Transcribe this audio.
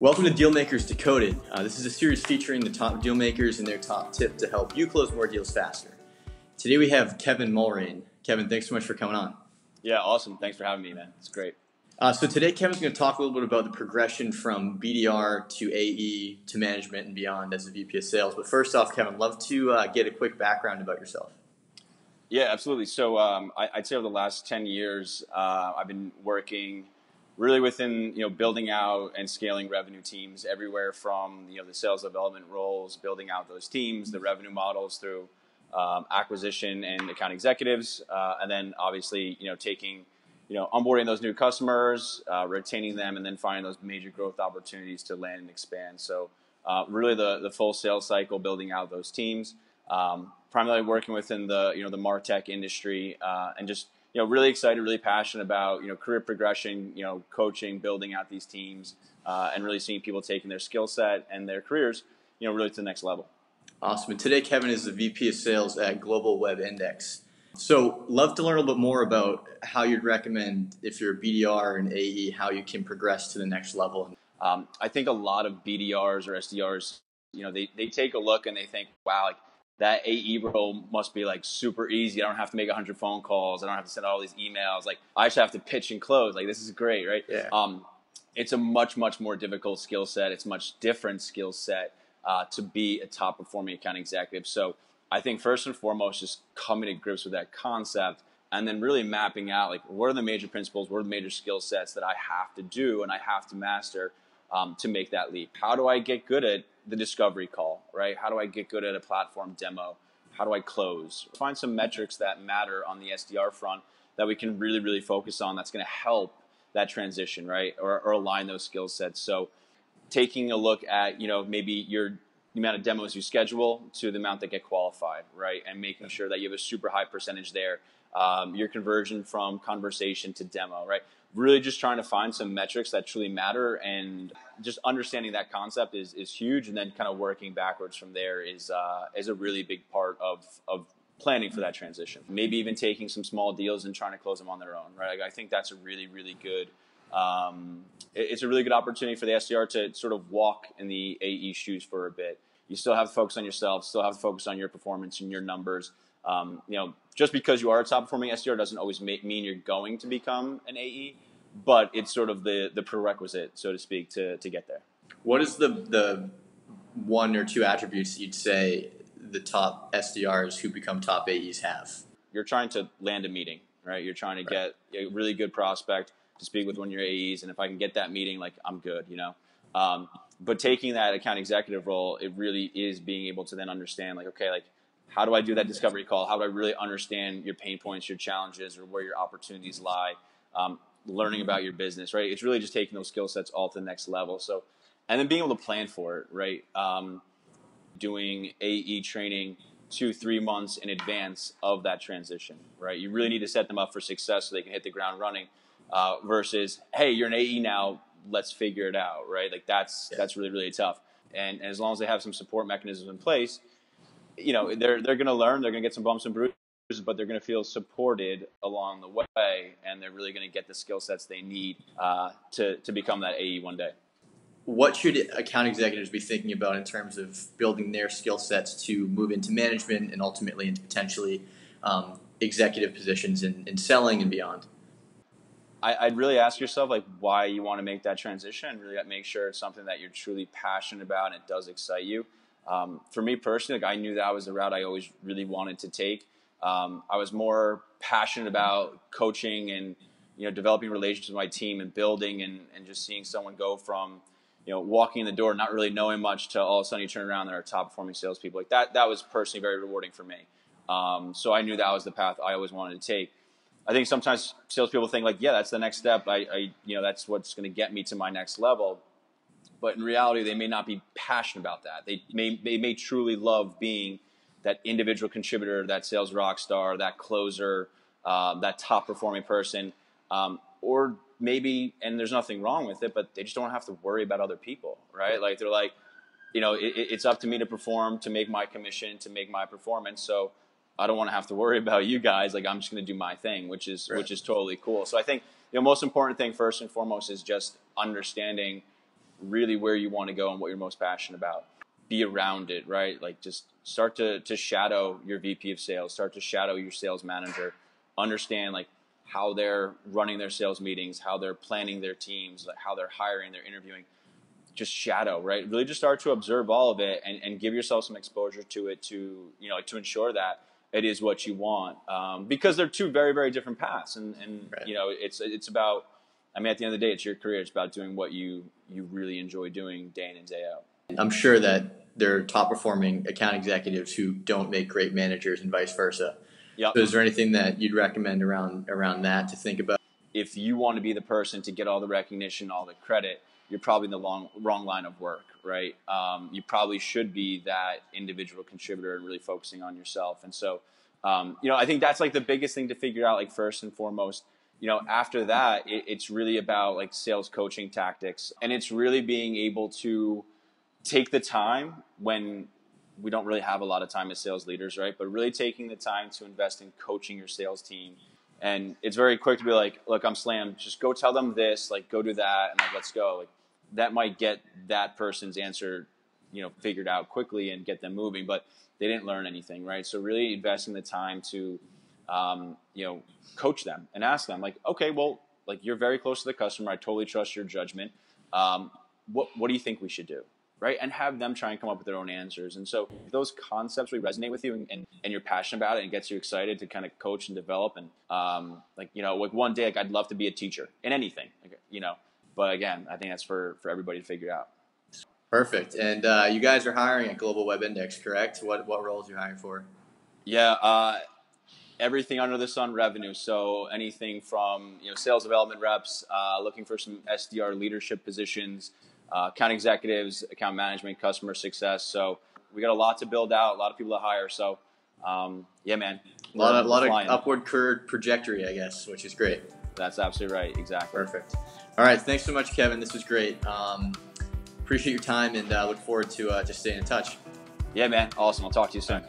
Welcome to Dealmakers Decoded. This is a series featuring the top dealmakers and their top tip to help you close more deals faster. Today we have Kevin Mulrane. Kevin, thanks so much for coming on. Yeah, awesome. Thanks for having me, man. It's great. So today Kevin's going to talk a little bit about the progression from BDR to AE to management and beyond as a VP of sales. But first off, Kevin, I'd love to get a quick background about yourself. Yeah, absolutely. So I'd say over the last 10 years, I've been working really within, building out and scaling revenue teams everywhere from, the sales development roles, building out those teams, the revenue models through acquisition and account executives, and then obviously, taking, onboarding those new customers, retaining them, and then finding those major growth opportunities to land and expand. So really the full sales cycle, building out those teams, primarily working within the, the MarTech industry, and just, really excited, really passionate about, career progression, coaching, building out these teams, and really seeing people taking their skill set and their careers, really to the next level. Awesome. And today Kevin is the VP of sales at GlobalWebIndex. So love to learn a little bit more about how you'd recommend, if you're a BDR and AE, how you can progress to the next level. I think a lot of BDRs or SDRs, they take a look and they think, wow, like that AE role must be like super easy. I don't have to make 100 phone calls. I don't have to send all these emails. Like I just have to pitch and close. Like this is great, right? Yeah. It's a much more difficult skill set. It's a much different skill set to be a top performing account executive. So I think first and foremost, just coming to grips with that concept and then really mapping out like what are the major principles, what are the major skill sets that I have to do and I have to master to make that leap. How do I get good at the discovery call, right? How do I get good at a platform demo? How do I close? Find some metrics that matter on the SDR front that we can really focus on that's going to help that transition, right? Or align those skill sets. So taking a look at, maybe the amount of demos you schedule to the amount that get qualified, right? And making sure that you have a super high percentage there. Your conversion from conversation to demo, right? Really just trying to find some metrics that truly matter, and just understanding that concept is huge, and then kind of working backwards from there is a really big part of planning for that transition. Maybe even taking some small deals and trying to close them on their own, right? Like I think that's a really good it's a really good opportunity for the SDR to sort of walk in the AE shoes for a bit. You still have to focus on yourself, still have to focus on your performance and your numbers. Just because you are a top performing SDR doesn't always mean you're going to become an AE, but it's sort of the prerequisite, so to speak, to get there. What is the one or two attributes you'd say the top SDRs who become top AEs have? You're trying to land a meeting, right? You're trying to get a really good prospect to speak with one of your AEs, and if I can get that meeting, like I'm good, But taking that account executive role, it really is being able to then understand, like, okay, like how do I do that discovery call? How do I really understand your pain points, your challenges, or where your opportunities lie? Learning about your business, right? It's really just taking those skill sets all to the next level. So, and then being able to plan for it, right? Doing AE training 2-3 months in advance of that transition, right? You really need to set them up for success so they can hit the ground running. Versus, hey, you're an AE now, let's figure it out, right? Like that's really tough. And as long as they have some support mechanisms in place, they're going to learn, they're going to get some bumps and bruises, but they're going to feel supported along the way, and they're really going to get the skill sets they need to become that AE one day. What should account executives be thinking about in terms of building their skill sets to move into management and ultimately into potentially executive positions in selling and beyond? I'd really ask yourself like why you want to make that transition, and really make sure it's something that you're truly passionate about and it does excite you. For me personally, like I knew that was the route I always really wanted to take. I was more passionate about coaching and developing relationships with my team and building and just seeing someone go from walking in the door not really knowing much to all of a sudden you turn around and they're top performing salespeople. Like that was personally very rewarding for me. So I knew that was the path I always wanted to take. I think sometimes salespeople think like, yeah, that's the next step. That's what's going to get me to my next level. But in reality, they may not be passionate about that. They may truly love being that individual contributor, that sales rock star, that closer, that top performing person, or maybe, and there's nothing wrong with it, but they just don't have to worry about other people, right? Like they're like, it's up to me to perform, to make my commission, to make my performance. So I don't want to have to worry about you guys. Like I'm just going to do my thing, which is totally cool. So I think the most important thing first and foremost is just understanding really where you want to go and what you're most passionate about. Be around it, right? Like just start to shadow your VP of sales, start to shadow your sales manager, understand like how they're running their sales meetings, how they're planning their teams, like how they're hiring, they're interviewing. Just shadow, right? Really just start to observe all of it and give yourself some exposure to it to, like to ensure that it is what you want. Because they're two very, very different paths. And Right. It's about, I mean, at the end of the day, it's your career. It's about doing what you really enjoy doing day in and day out. I'm sure that there are top performing account executives who don't make great managers and vice versa. Yep. So is there anything that you'd recommend around that to think about? If you want to be the person to get all the recognition, all the credit, you're probably in the wrong line of work, right? You probably should be that individual contributor and really focusing on yourself. And so, I think that's like the biggest thing to figure out, like first and foremost. After that, it's really about like sales coaching tactics. And it's really being able to take the time when we don't really have a lot of time as sales leaders, right? But really taking the time to invest in coaching your sales team. And it's very quick to be like, look, I'm slammed. Just go tell them this, like go do that, and like let's go. Like that might get that person's answer, figured out quickly and get them moving, but they didn't learn anything, right? So really investing the time to, coach them and ask them, like, okay, well, like you're very close to the customer. I totally trust your judgment. What do you think we should do? Right? And have them try and come up with their own answers. And so if those concepts really resonate with you and you're passionate about it and gets you excited to kind of coach and develop and like one day, like I'd love to be a teacher in anything, but again, I think that's for everybody to figure out. Perfect. And you guys are hiring at GlobalWebIndex, correct? What roles are you hiring for? Yeah. Everything under the sun revenue. So anything from, sales development reps, looking for some SDR leadership positions, account executives, account management, customer success. So we got a lot to build out, a lot of people to hire. So, yeah, man. A lot of upward curve trajectory, I guess, which is great. That's absolutely right. Exactly. Perfect. All right. Thanks so much, Kevin. This was great. Appreciate your time and look forward to staying in touch. Yeah, man. Awesome. I'll talk to you soon.